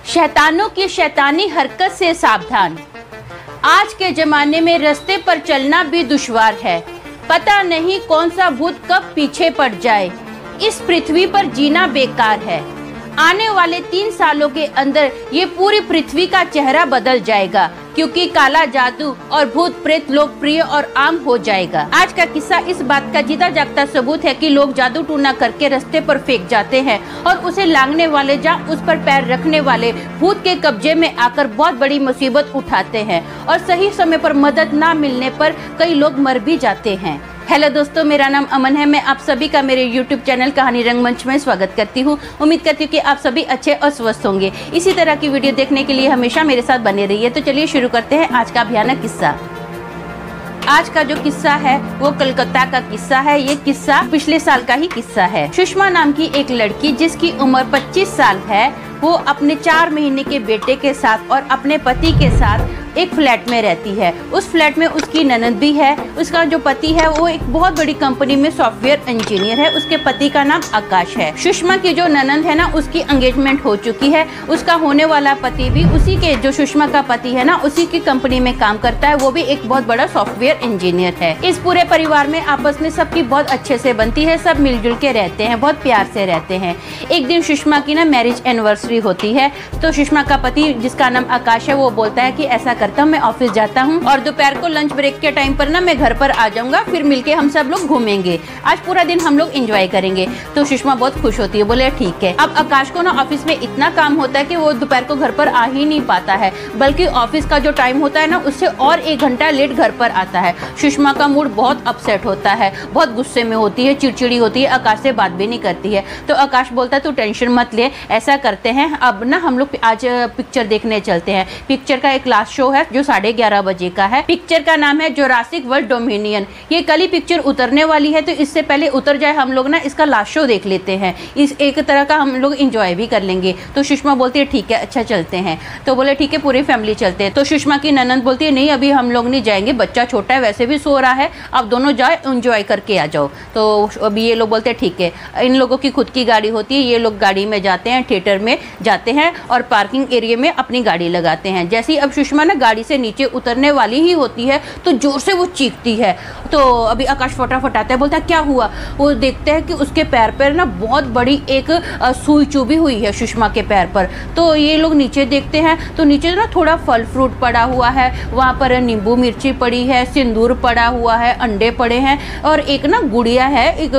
शैतानों की शैतानी हरकत से सावधान। आज के जमाने में रास्ते पर चलना भी दुश्वार है। पता नहीं कौन सा भूत कब पीछे पड़ जाए। इस पृथ्वी पर जीना बेकार है। आने वाले 3 सालों के अंदर ये पूरी पृथ्वी का चेहरा बदल जाएगा, क्योंकि काला जादू और भूत प्रेत लोकप्रिय और आम हो जाएगा। आज का किस्सा इस बात का जीता जागता सबूत है कि लोग जादू टूना करके रास्ते पर फेंक जाते हैं और उसे लांघने वाले या उस पर पैर रखने वाले भूत के कब्जे में आकर बहुत बड़ी मुसीबत उठाते हैं और सही समय पर मदद न मिलने पर कई लोग मर भी जाते हैं। हेलो दोस्तों, मेरा नाम अमन है। मैं आप सभी का मेरे यूट्यूब चैनल कहानी रंगमंच में स्वागत करती हूँ। उम्मीद करती हूँ कि आप सभी अच्छे और स्वस्थ होंगे। इसी तरह की वीडियो देखने के लिए हमेशा मेरे साथ बने रहिए। तो चलिए शुरू करते हैं आज का भयानक किस्सा। आज का जो किस्सा है वो कलकत्ता का किस्सा है। ये किस्सा पिछले साल का ही किस्सा है। सुषमा नाम की एक लड़की जिसकी उम्र 25 साल है, वो अपने 4 महीने के बेटे के साथ और अपने पति के साथ एक फ्लैट में रहती है। उस फ्लैट में उसकी ननद भी है। उसका जो पति है वो एक बहुत बड़ी कंपनी में सॉफ्टवेयर इंजीनियर है। उसके पति का नाम आकाश है। सुषमा की जो ननद है ना, उसकी एंगेजमेंट हो चुकी है। उसका होने वाला पति भी उसी के, जो सुषमा का पति है ना, उसी की कंपनी में काम करता है। वो भी एक बहुत बड़ा सॉफ्टवेयर इंजीनियर है। इस पूरे परिवार में आपस में सबकी बहुत अच्छे से बनती है। सब मिलजुल के रहते हैं, बहुत प्यार से रहते हैं। एक दिन सुषमा की ना मैरिज एनिवर्सरी होती है। तो सुषमा का पति, जिसका नाम आकाश है, वो बोलता है कि ऐसा करता हूँ, मैं ऑफिस जाता हूँ और दोपहर को लंच ब्रेक के टाइम पर ना मैं घर पर आ जाऊंगा, फिर मिलके हम सब लोग घूमेंगे। आज पूरा दिन हम लोग एंजॉय करेंगे। तो सुषमा बहुत खुश होती है, बोले ठीक है। अब आकाश को ना ऑफिस में इतना काम होता है कि वो दोपहर को घर पर आ ही नहीं पाता है, बल्कि ऑफिस का जो टाइम होता है ना, उससे और 1 घंटा लेट घर पर आता है। सुषमा का मूड बहुत अपसेट होता है, बहुत गुस्से में होती है, चिड़चिड़ी होती है, आकाश से बात भी नहीं करती है। तो आकाश बोलता है तू टेंशन मत ले, ऐसा करते हैं अब ना हम लोग आज पिक्चर देखने चलते हैं। पिक्चर का एक लास्ट शो है जो 11:30 बजे का है। पिक्चर का नाम है जुरासिक वर्ल्ड डोमिनियन। ये कल ही पिक्चर उतरने वाली है, तो इससे पहले उतर जाए हम लोग ना इसका लास्ट शो देख लेते हैं। इस एक तरह का हम लोग एंजॉय भी कर लेंगे। तो सुषमा बोलती है ठीक है, अच्छा चलते हैं। तो बोले ठीक है, पूरी फैमिली चलते हैं। तो सुषमा की ननद बोलती है नहीं, अभी हम लोग नहीं जाएंगे, बच्चा छोटा है, वैसे भी सो रहा है, आप दोनों जाए एंजॉय करके आ जाओ। तो अभी ये लोग बोलते हैं ठीक है। इन लोगों की खुद की गाड़ी होती है। ये लोग गाड़ी में जाते हैं, थिएटर में जाते हैं और पार्किंग एरिया में अपनी गाड़ी लगाते हैं। जैसे ही अब सुषमा ना गाड़ी से नीचे उतरने वाली ही होती है तो जोर से वो चीखती है। तो अभी आकाश फटाफट आता है, बोलता है क्या हुआ। वो देखते हैं कि उसके पैर पर ना बहुत बड़ी एक सुई चुभी हुई है सुषमा के पैर पर। तो ये लोग नीचे देखते हैं तो नीचे ना थोड़ा फल फ्रूट पड़ा हुआ है, वहाँ पर नींबू मिर्ची पड़ी है, सिंदूर पड़ा हुआ है, अंडे पड़े हैं और एक ना गुड़िया है, एक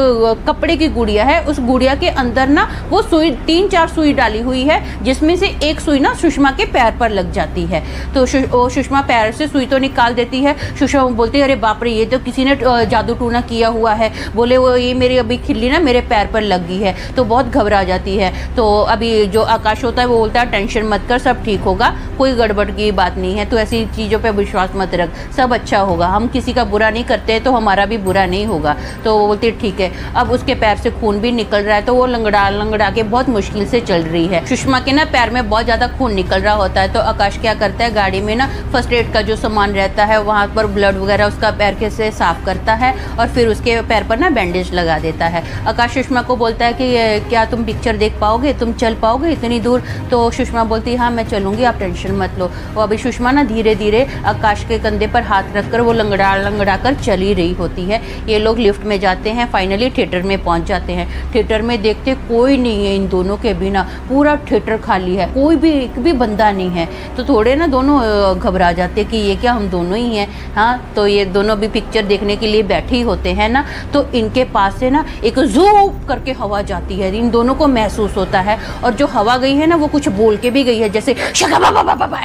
कपड़े की गुड़िया है। उस गुड़िया के अंदर ना वो सुई 3-4 सुई डाली हुई है, जिसमें से एक सुई ना सुषमा के पैर पर लग जाती है। तो सुषमा पैर से सुई तो निकाल देती है। सुषमा बोलती है अरे बाप रे, ये तो किसी ने जादू टूना किया हुआ है। बोले वो ये मेरी अभी खिल्ली ना मेरे पैर पर लग गई है। तो बहुत घबरा जाती है। तो अभी जो आकाश होता है वो बोलता है टेंशन मत कर, सब ठीक होगा, कोई गड़बड़ की बात नहीं है, तो ऐसी चीज़ों पर विश्वास मत रख, सब अच्छा होगा, हम किसी का बुरा नहीं करते तो हमारा भी बुरा नहीं होगा। तो वो बोलती है ठीक है। अब उसके पैर से खून भी निकल रहा है, तो वो लंगड़ा के बहुत मुश्किल से चल रही है। सुषमा के ना पैर में बहुत ज़्यादा खून निकल रहा होता है। तो आकाश क्या करता है, गाड़ी में ना फर्स्ट एड का जो सामान रहता है वहाँ पर ब्लड वगैरह उसका पैर के से साफ करता है और फिर उसके पैर पर ना बैंडेज लगा देता है। आकाश सुषमा को बोलता है कि क्या तुम पिक्चर देख पाओगे, तुम चल पाओगे इतनी दूर। तो सुषमा बोलती है हाँ मैं चलूँगी, आप टेंशन मत लो। वो अभी सुषमा ना धीरे धीरे आकाश के कंधे पर हाथ रखकर वो लंगड़ा कर चली रही होती है। ये लोग लिफ्ट में जाते हैं, फाइनली थिएटर में पहुँच जाते हैं। थिएटर में देखते कोई नहीं है, इन दोनों के बिना पूरा थिएटर खाली है, कोई भी एक भी बंदा नहीं है। तो थोड़े ना दोनों घबरा जाते कि ये क्या हम दोनों ही हैं। हाँ, तो ये दोनों भी पिक्चर देखने के लिए बैठे ही होते हैं ना। तो इनके पास से ना एक ज़ूप करके हवा जाती है, इन दोनों को महसूस होता है। और जो हवा गई है ना वो कुछ बोल के भी गई है, जैसे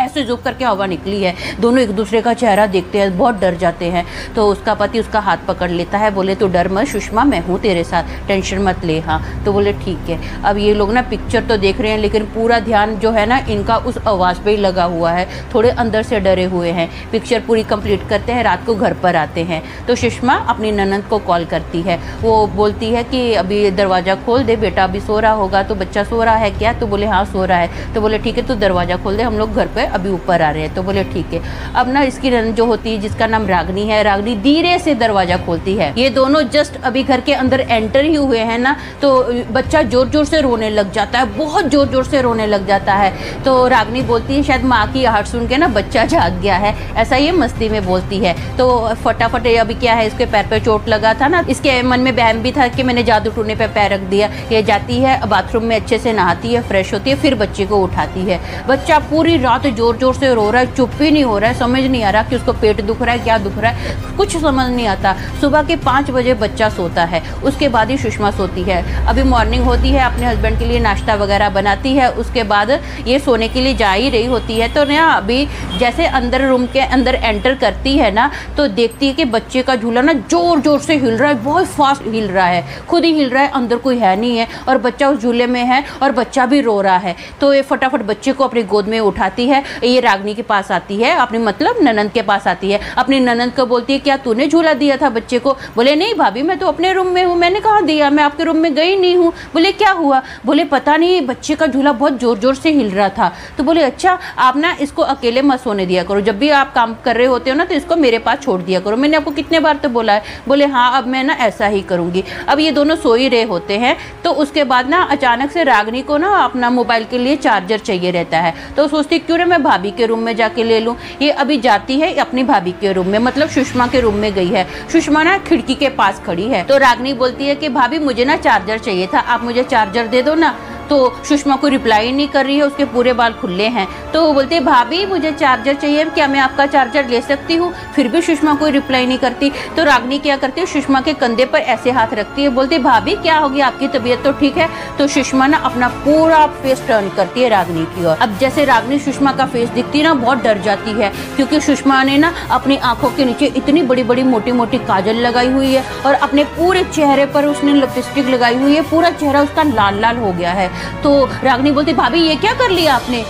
ऐसे ज़ूप करके हवा निकली है। दोनों एक दूसरे का चेहरा देखते हैं, बहुत डर जाते हैं। तो उसका पति उसका हाथ पकड़ लेता है, बोले तो डर मत सुषमा, मैं हूँ तेरे साथ, टेंशन मत ले। हाँ, तो बोले ठीक है। अब ये लोग ना पिक्चर तो देख रहे हैं लेकिन पूरा ध्यान जो है ना इनका उस आवाज़ पे ही लगा हुआ है। थोड़े अंदर से डरे हुए हैं। पिक्चर पूरी कंप्लीट करते हैं, रात को घर पर आते हैं तो सुषमा अपनी ननंद को कॉल करती है। वो बोलती है कि अभी दरवाज़ा खोल दे, बेटा अभी सो रहा होगा। तो बच्चा सो रहा है क्या? तो बोले हाँ सो रहा है। तो बोले ठीक है, तो दरवाज़ा खोल दे, हम लोग घर पे अभी ऊपर आ रहे हैं। तो बोले ठीक है। अब ना इसकी ननंद जो होती है, जिसका नाम रागनी है, रागनी धीरे से दरवाज़ा खोलती है। ये दोनों जस्ट अभी घर के अंदर एंटर ही हुए हैं ना, तो बच्चा जोर जोर से रोने लग जाता है, बहुत जोर जोर से रोने लग जाता है। तो रागनी बोलती है शायद माँ की आहट सुन के ना बच्चा जाग गया है, ऐसा ये मस्ती में बोलती है। तो फटाफट अभी क्या है, इसके पैर पे चोट लगा था ना, इसके मन में बहम भी था कि मैंने जादू टूने पे पैर रख दिया। ये जाती है बाथरूम में, अच्छे से नहाती है, फ्रेश होती है, फिर बच्चे को उठाती है। बच्चा पूरी रात जोर जोर से रो रहा है, चुप ही नहीं हो रहा है, समझ नहीं आ रहा कि उसको पेट दुख रहा है, क्या दुख रहा है, कुछ समझ नहीं आता। सुबह के 5 बजे बच्चा सोता है, उसके बाद ही सुषमा सोती है। अभी मॉर्निंग होती है, अपने हस्बैंड के लिए नाश्ता वगैरह बनाती है, उसके बाद ये सोने के लिए जा ही रही होती है। तो ना अभी जैसे अंदर रूम के अंदर एंटर करती है ना, तो देखती है कि बच्चे का झूला ना जोर जोर से हिल रहा है, बहुत फास्ट हिल रहा है, खुद ही हिल रहा है, अंदर कोई है नहीं है और बच्चा उस झूले में है और बच्चा भी रो रहा है। तो ये फटाफट बच्चे को अपनी गोद में उठाती है, ये रागनी के पास आती है, अपनी मतलब ननंद के पास आती है। अपनी ननंद को बोलती है क्या तूने झूला दिया था बच्चे को? बोले नहीं भाभी, मैं तो अपने रूम में हूँ, मैंने कहाँ दिया, मैं आपके रूम में गई नहीं हूँ। बोले क्या हुआ? बोले पता नहीं, बच्चे का झूला बहुत जोर जोर से हिल रहा था। तो बोले अच्छा, आप ना इसको अकेले मत सोने दिया करो, जब भी आप काम कर रहे होते हो ना तो इसको मेरे पास छोड़ दिया करो, मैंने आपको कितने बार तो बोला है। बोले हाँ, अब मैं ना ऐसा ही करूँगी। अब ये दोनों सो ही रहे होते हैं, तो उसके बाद ना अचानक से रागनी को ना अपना मोबाइल के लिए चार्जर चाहिए रहता है। तो सोचती क्यों ना मैं भाभी के रूम में जाके ले लूँ। ये अभी जाती है अपनी भाभी के रूम में, मतलब सुषमा के रूम में गई है। सुषमा ना खिड़की के पास खड़ी है, तो रागनी बोलती है कि भाभी मुझे ना चार्जर चाहिए था, आप मुझे चार्जर दे दो ना। तो सुषमा को रिप्लाई नहीं कर रही है, उसके पूरे बाल खुले हैं। तो वो बोलते भाभी मुझे चार्जर चाहिए, क्या मैं आपका चार्जर ले सकती हूँ? फिर भी सुषमा कोई रिप्लाई नहीं करती। तो रागनी क्या करती है, सुषमा के कंधे पर ऐसे हाथ रखती है, बोलती भाभी क्या हो गया, आपकी तबीयत तो ठीक है? तो सुषमा ना अपना पूरा फेस टर्न करती है रागनी की ओर। अब जैसे रागनी सुषमा का फेस दिखती है ना, बहुत डर जाती है, क्योंकि सुषमा ने ना अपनी आंखों के नीचे इतनी बड़ी बड़ी मोटी मोटी काजल लगाई हुई है और अपने पूरे चेहरे पर उसने लिपस्टिक लगाई हुई है, पूरा चेहरा उसका लाल लाल हो गया है। तो रागनी बोलती भाभी ये क्या कर लिया आपने,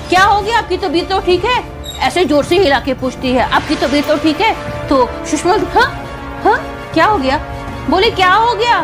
क्या हो गया, आपकी तबीयत तो ठीक है? ऐसे जोर से हिला के पूछती है, आपकी तबीयत तो ठीक है? तो सुषमा हाँ क्या हो गया? बोले क्या हो गया,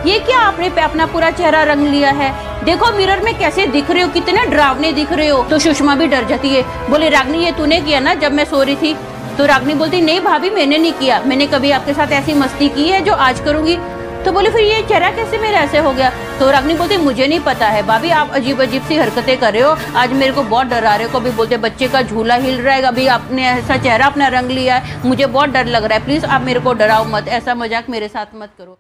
ये क्या आपने पे अपना पूरा चेहरा रंग लिया है, देखो मिरर में कैसे दिख रहे हो, कितने डरावने दिख रहे हो। तो सुषमा भी डर जाती है, बोले रागनी ये तूने किया ना जब मैं सो रही थी? तो रागनी बोलती नहीं भाभी मैंने नहीं किया, मैंने कभी आपके साथ ऐसी मस्ती की है जो आज करूंगी। तो बोले फिर ये चेहरा कैसे मेरा ऐसे हो गया? तो रागनी बोलती मुझे नहीं पता है भाभी, आप अजीब अजीब सी हरकतें कर रहे हो, आज मेरे को बहुत डरा रहे हो। कभी बोलते बच्चे का झूला हिल रहा है, अभी आपने ऐसा चेहरा अपना रंग लिया है, मुझे बहुत डर लग रहा है, प्लीज आप मेरे को डराओ मत, ऐसा मजाक मेरे साथ मत करो,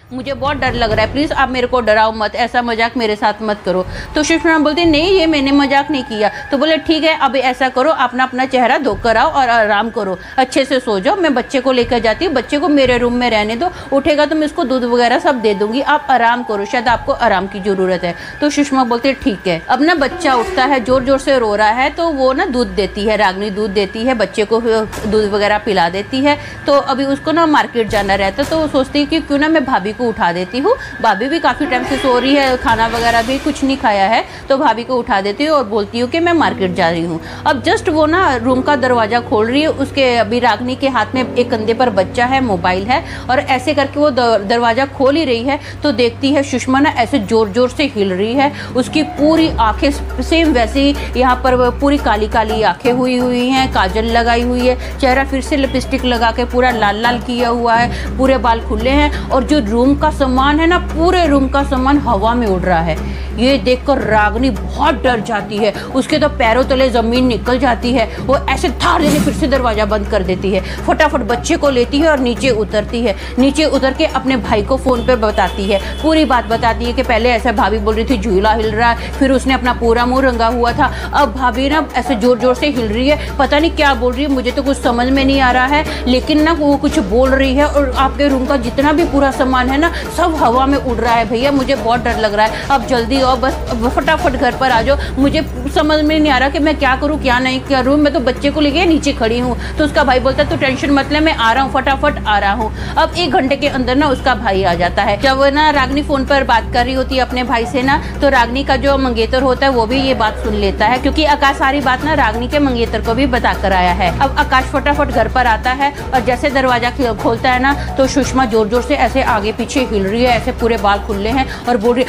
मुझे बहुत डर लग रहा है, प्लीज आप मेरे को डराओ मत, ऐसा मजाक मेरे साथ मत करो। तो सुषमा बोलती नहीं ये मैंने मजाक नहीं किया। तो बोले ठीक है, अब ऐसा करो अपना अपना चेहरा धोकर आओ और आराम करो, अच्छे से सो जाओ, मैं बच्चे को लेकर जाती हूँ, बच्चे को मेरे रूम में रहने दो, उठेगा तो मैं इसको दूध वगैरह सब दे दूंगी, आप आराम करो, शायद आपको आराम की जरूरत है। तो सुषमा बोलती ठीक है। अब ना बच्चा उठता है, जोर जोर से रो रहा है, तो वो ना दूध देती है, रागनी दूध देती है, बच्चे को दूध वगैरह पिला देती है। तो अभी उसको ना मार्केट जाना रहता है, तो वो सोचती है कि क्यों ना मैं भाभी को उठा देती हूँ, भाभी भी काफ़ी टाइम से सो रही है, खाना वगैरह भी कुछ नहीं खाया है, तो भाभी को उठा देती हूँ और बोलती हूँ कि मैं मार्केट जा रही हूँ। अब जस्ट वो ना रूम का दरवाज़ा खोल रही है, उसके अभी रागनी के हाथ में एक कंधे पर बच्चा है, मोबाइल है, और ऐसे करके वो दरवाज़ा खोल ही रही है, तो देखती है सुषमा ना ऐसे जोर जोर से हिल रही है, उसकी पूरी आंखें सेम वैसे ही यहाँ पर पूरी काली काली आंखें हुई हैं, काजल लगाई हुई है, चेहरा फिर से लिपस्टिक लगा के पूरा लाल लाल किया हुआ है, पूरे बाल खुले हैं, और जो रूम का सामान है ना, पूरे रूम का सामान हवा में उड़ रहा है। ये देखकर रागनी बहुत डर जाती है, उसके तो पैरों तले जमीन निकल जाती है, वो ऐसे धार देने फिर से दरवाजा बंद कर देती है, फटाफट बच्चे को लेती है और नीचे उतरती है। नीचे उतर के अपने भाई को फोन पे बताती है, पूरी बात बताती है कि पहले ऐसा भाभी बोल रही थी झूला हिल रहा है, फिर उसने अपना पूरा मुंह रंगा हुआ था, अब भाभी ना ऐसे जोर जोर से हिल रही है, पता नहीं क्या बोल रही है, मुझे तो कुछ समझ में नहीं आ रहा है, लेकिन ना वो कुछ बोल रही है, और आपके रूम का जितना भी पूरा सामान सामान है ना सब हवा में उड़ रहा है। भैया मुझे बहुत डर लग रहा है, अब जल्दी आओ, बस फटाफट घर पर आ जाओ, मुझे समझ में नहीं आ रहा कि मैं क्या करूँ क्या नहीं करूँ, मैं तो बच्चे को लेके नीचे खड़ी हूँ। तो उसका भाई बोलता है तो टेंशन मत ले, मैं आ रहा हूँ, फटाफट आ रहा हूँ। अब 1 घंटे के अंदर ना उसका भाई आ जाता है। जब वो ना रागनी फोन पर बात कर रही होती है अपने भाई से ना, तो रागनी का जो मंगेतर होता है वो भी ये बात सुन लेता है, क्योंकि आकाश सारी बात ना रागनी के मंगेतर को भी बता कर आया है। अब आकाश फटाफट घर पर आता है और जैसे दरवाजा खोलता है ना, तो सुषमा जोर जोर से ऐसे आगे पीछे हिल रही है, ऐसे पूरे बाल खुले हैं और बोल रही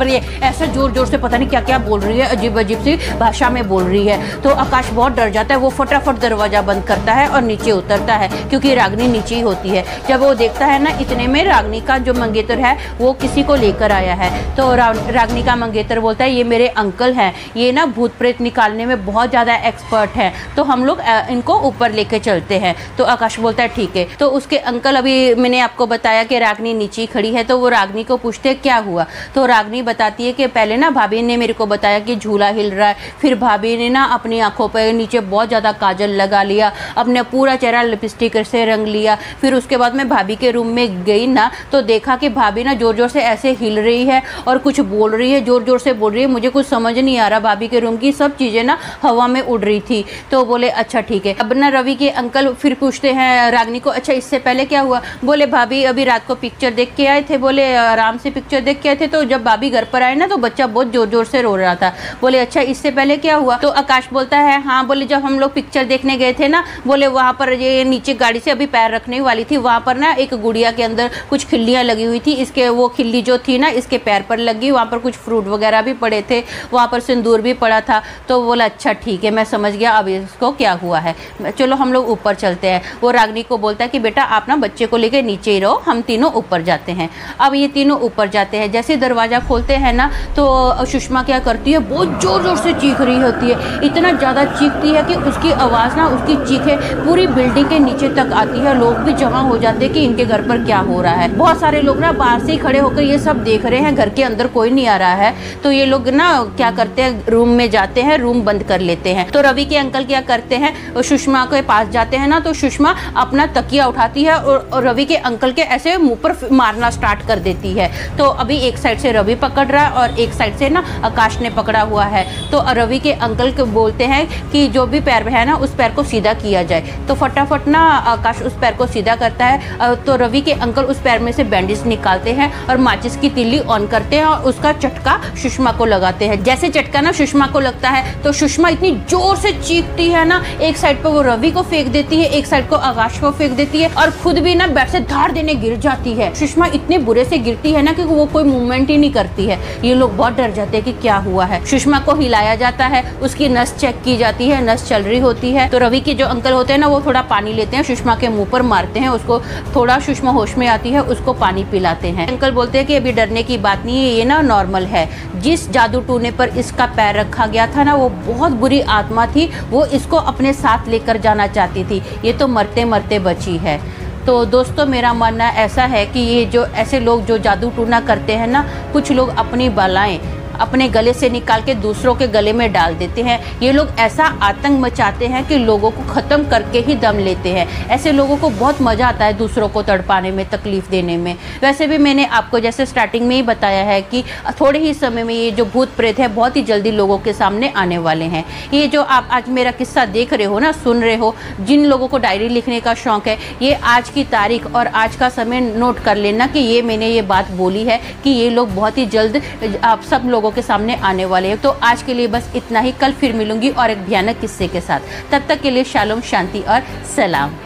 है ऐसे जोर जोर से, पता नहीं क्या क्या बोल रही है, अजीब अजीब सी भाषा में बोल रही है। तो आकाश बहुत डर जाता है, वो फटाफट दरवाजा बंद करता है और नीचे उतरता है, क्योंकि रागनी नीचे ही होती है। जब वो देखता है ना, इतने में रागनी का जो मंगेतर है वो किसी को लेकर आया है। तो रागनी का मंगेतर बोलता है ये मेरे अंकल हैं, ये ना भूत प्रेत निकालने में बहुत ज़्यादा एक्सपर्ट हैं, तो हम लोग इनको ऊपर लेके चलते हैं। तो आकाश बोलता है ठीक है। तो उसके अंकल, अभी मैंने आपको बताया कि रागनी नीचे ही खड़ी है, तो वो रागनी को पूछते हैं क्या हुआ। तो रागनी बताती है कि पहले ना भाभी ने मेरे को बताया कि झूला हिल रहा है, फिर भाभी ने ना अपनी आंखों पर नीचे बहुत ज़्यादा काजल लगा लिया, अपने पूरा चेहरा लिपस्टिक से रंग लिया। फिर उसके बाद मैं भाभी के रूम में गई ना, तो देखा कि भाभी ना जोर जोर से ऐसे हिल रही है और कुछ बोल रही है, जोर जोर से बोल रही है, मुझे कुछ समझ नहीं आ रहा। भाभी के रूम की सब चीज़ें ना हवा में उड़ रही थी। तो बोले अच्छा ठीक है। अब ना रवि के अंकल फिर पूछते हैं रागनी को, अच्छा इससे पहले क्या हुआ। बोले भाभी अभी रात को पिक्चर देख के आए थे, बोले आराम से पिक्चर देख के आए थे, तो जब भाभी घर पर आए ना तो बच्चा बहुत जोर जोर से रो रहा था। बोले अच्छा इससे पहले क्या हुआ। तो आकाश बोलता है हाँ, बोले जब हम लोग पिक्चर देखने गए थे ना, बोले वहाँ पर ये नीचे गाड़ी से अभी पैर रखने वाली थी, वहाँ पर ना एक गुड़िया के अंदर कुछ खिल्लियाँ लगी हुई थी, इसके वो खिल्ली जो थी ना इसके पैर पर लगी, वहाँ पर कुछ फ्रूट वगैरह भी पड़े थे, वहाँ पर सिंदूर भी पड़ा था। तो बोला अच्छा ठीक है, मैं समझ गया अब इसको क्या हुआ है, चलो हम लोग ऊपर चलते हैं। वो रागनी को बोलता है कि बेटा आप ना बच्चे को लेके नीचे ही रहो, हम तीनों ऊपर जाते हैं। अब ये तीनों ऊपर जाते हैं, जैसे दरवाज़ा खोलते हैं ना, तो सुषमा क्या करती है, बहुत जोर जोर से चीख रही होती है, इतना ज़्यादा चीखती है कि उसकी आवाज़ ना, उसकी चीखें पूरी बिल्डिंग के नीचे तक आती है। लोग भी जमा हो जाते हैं कि इनके घर पर क्या हो रहा है। बहुत सारे लोग ना बाहर से ही खड़े होकर ये सब देख रहे हैं, घर के अंदर कोई नहीं आ रहा है। तो ये लोग ना क्या करते हैं, रूम में जाते हैं, रूम बंद कर लेते हैं। तो रवि के अंकल क्या करते हैं, सुषमा के पास जाते हैं ना, तो सुषमा अपना तकिया उठाती है और रवि के अंकल के ऐसे मुंह पर मारना स्टार्ट कर देती है। तो अभी एक साइड से रवि पकड़ रहा है और एक साइड से ना आकाश ने पकड़ा हुआ है। तो रवि के अंकल को बोलते हैं कि जो भी पैर है ना उस पैर को सीधा किया जाए। तो फटाफट ना आकाश उस पैर को सीधा करता है। तो रवि के अंकल उस पैर में से बैंडेज निकालते हैं और माचिस की तीली ऑन करते हैं और उसका चटका सुषमा को लगाते हैं। जैसे चटका ना सुषमा को लगता है तो सुषमा इतनी जोर से चीखती है ना, एक साइड पर वो रवि को फेंक देती है, एक साइड को आकाश को फेंक देती है और खुद भी ना बेड से धाड़ देने गिर जाती है। सुषमा इतने बुरे से गिरती है ना कि वो कोई मूवमेंट ही नहीं करती है। ये लोग बहुत डर जाते हैं कि क्या हुआ है। सुषमा को हिलाया जाता है, उसकी नस चेक की जाती है, नस चल रही होती है। तो रवि के जो अंकल होते हैं ना, वो थोड़ा पानी लेते हैं, सुषमा के मुंह पर मारते हैं, उसको थोड़ा सुषमा होश में आती है, उसको पानी पिलाते हैं। अंकल बोलते हैं कि अभी डरने की बात नहीं है, ये ना नॉर्मल है। जिस जादू टूने पर इसका पैर रखा गया था ना, वो बहुत बुरी आत्मा थी, वो इसको अपने साथ लेकर जाना चाहती थी, ये तो मरते मरते बची है। तो दोस्तों मेरा मानना ऐसा है कि ये जो ऐसे लोग जो जादू टूना करते हैं ना, कुछ लोग अपनी बलाएं अपने गले से निकाल के दूसरों के गले में डाल देते हैं। ये लोग ऐसा आतंक मचाते हैं कि लोगों को ख़त्म करके ही दम लेते हैं। ऐसे लोगों को बहुत मज़ा आता है दूसरों को तड़पाने में, तकलीफ़ देने में। वैसे भी मैंने आपको जैसे स्टार्टिंग में ही बताया है कि थोड़े ही समय में ये जो भूत प्रेत है बहुत ही जल्दी लोगों के सामने आने वाले हैं। ये जो आप आज मेरा किस्सा देख रहे हो ना, सुन रहे हो, जिन लोगों को डायरी लिखने का शौक़ है, ये आज की तारीख और आज का समय नोट कर लेना कि ये मैंने ये बात बोली है कि ये लोग बहुत ही जल्द आप सब लोगों के सामने आने वाले हैं। तो आज के लिए बस इतना ही। कल फिर मिलूंगी और एक भयानक किस्से के साथ। तब तक के लिए शालोम, शांति और सलाम।